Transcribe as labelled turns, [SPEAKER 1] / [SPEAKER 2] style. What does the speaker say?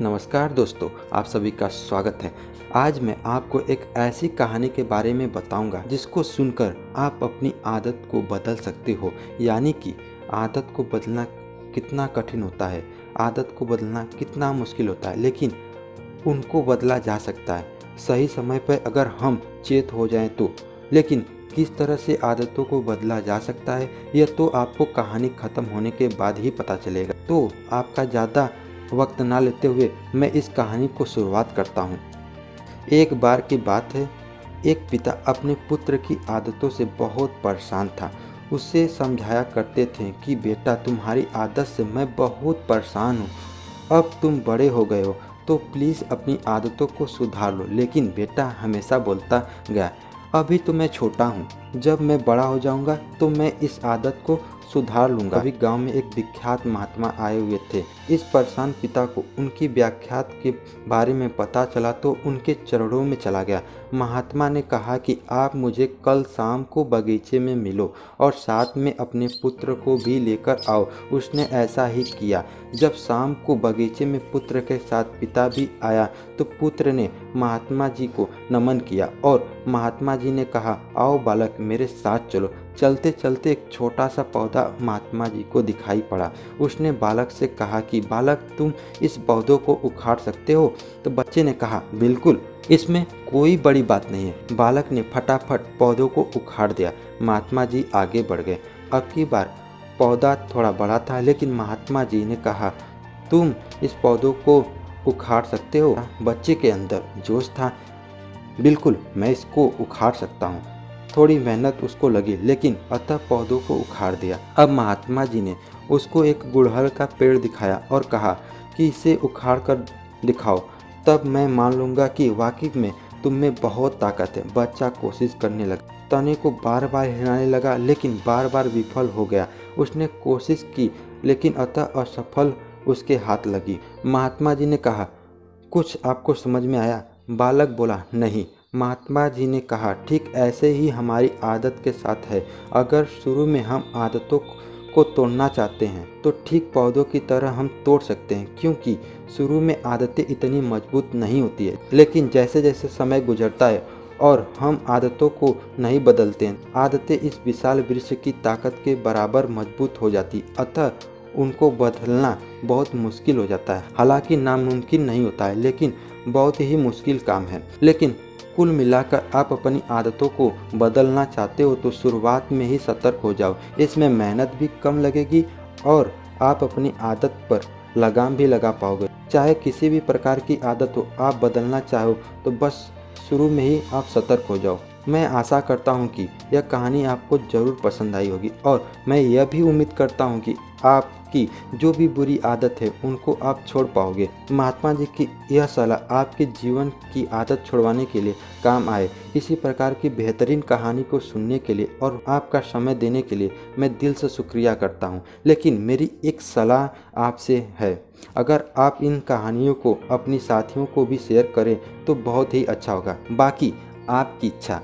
[SPEAKER 1] नमस्कार दोस्तों, आप सभी का स्वागत है। आज मैं आपको एक ऐसी कहानी के बारे में बताऊंगा जिसको सुनकर आप अपनी आदत को बदल सकते हो। यानी कि आदत को बदलना कितना कठिन होता है, आदत को बदलना कितना मुश्किल होता है, लेकिन उनको बदला जा सकता है सही समय पर अगर हम चेत हो जाएं तो। लेकिन किस तरह से आदतों को बदला जा सकता है यह तो आपको कहानी ख़त्म होने के बाद ही पता चलेगा। तो आपका ज़्यादा वक्त ना लेते हुए मैं इस कहानी को शुरुआत करता हूँ। एक बार की बात है, एक पिता अपने पुत्र की आदतों से बहुत परेशान था। उसे समझाया करते थे कि बेटा, तुम्हारी आदत से मैं बहुत परेशान हूँ। अब तुम बड़े हो गए हो तो प्लीज़ अपनी आदतों को सुधार लो। लेकिन बेटा हमेशा बोलता गया, अभी तो मैं छोटा हूँ, जब मैं बड़ा हो जाऊँगा तो मैं इस आदत को सुधार लूँगा। अभी गांव में एक विख्यात महात्मा आए हुए थे। इस परेशान पिता को उनकी व्याख्यात के बारे में पता चला तो उनके चरणों में चला गया। महात्मा ने कहा कि आप मुझे कल शाम को बगीचे में मिलो और साथ में अपने पुत्र को भी लेकर आओ। उसने ऐसा ही किया। जब शाम को बगीचे में पुत्र के साथ पिता भी आया तो पुत्र ने महात्मा जी को नमन किया और महात्मा जी ने कहा, आओ बालक, मेरे साथ चलो। चलते चलते एक छोटा सा पौधा महात्मा जी को दिखाई पड़ा। उसने बालक से कहा कि बालक, तुम इस पौधों को उखाड़ सकते हो? तो बच्चे ने कहा, बिल्कुल, इसमें कोई बड़ी बात नहीं है। बालक ने फटाफट पौधों को उखाड़ दिया। महात्मा जी आगे बढ़ गए। अब की बार पौधा थोड़ा बड़ा था, लेकिन महात्मा जी ने कहा, तुम इस पौधों को उखाड़ सकते हो? बच्चे के अंदर जोश था, बिल्कुल मैं इसको उखाड़ सकता हूँ। थोड़ी मेहनत उसको लगी, लेकिन अतः पौधों को उखाड़ दिया। अब महात्मा जी ने उसको एक गुड़हल का पेड़ दिखाया और कहा कि इसे उखाड़ कर दिखाओ, तब मैं मान लूँगा कि वाकई में तुम में बहुत ताकत है। बच्चा कोशिश करने लगा, तने को बार बार हिलाने लगा, लेकिन बार बार विफल हो गया। उसने कोशिश की, लेकिन अतः असफल उसके हाथ लगी। महात्मा जी ने कहा, कुछ आपको समझ में आया? बालक बोला, नहीं। महात्मा जी ने कहा, ठीक ऐसे ही हमारी आदत के साथ है। अगर शुरू में हम आदतों को तोड़ना चाहते हैं तो ठीक पौधों की तरह हम तोड़ सकते हैं, क्योंकि शुरू में आदतें इतनी मजबूत नहीं होती है। लेकिन जैसे जैसे समय गुजरता है और हम आदतों को नहीं बदलते हैं, आदतें इस विशाल वृक्ष की ताकत के बराबर मजबूत हो जाती, अतः उनको बदलना बहुत मुश्किल हो जाता है। हालांकि नामुमकिन नहीं होता है, लेकिन बहुत ही मुश्किल काम है। लेकिन कुल मिलाकर आप अपनी आदतों को बदलना चाहते हो तो शुरुआत में ही सतर्क हो जाओ। इसमें मेहनत भी कम लगेगी और आप अपनी आदत पर लगाम भी लगा पाओगे। चाहे किसी भी प्रकार की आदत हो, आप बदलना चाहो तो बस शुरू में ही आप सतर्क हो जाओ। मैं आशा करता हूँ कि यह कहानी आपको ज़रूर पसंद आई होगी और मैं यह भी उम्मीद करता हूँ कि आपकी जो भी बुरी आदत है उनको आप छोड़ पाओगे। महात्मा जी की यह सलाह आपके जीवन की आदत छुड़वाने के लिए काम आए। इसी प्रकार की बेहतरीन कहानी को सुनने के लिए और आपका समय देने के लिए मैं दिल से शुक्रिया करता हूँ। लेकिन मेरी एक सलाह आपसे है, अगर आप इन कहानियों को अपनी साथियों को भी शेयर करें तो बहुत ही अच्छा होगा। बाकी आपकी इच्छा।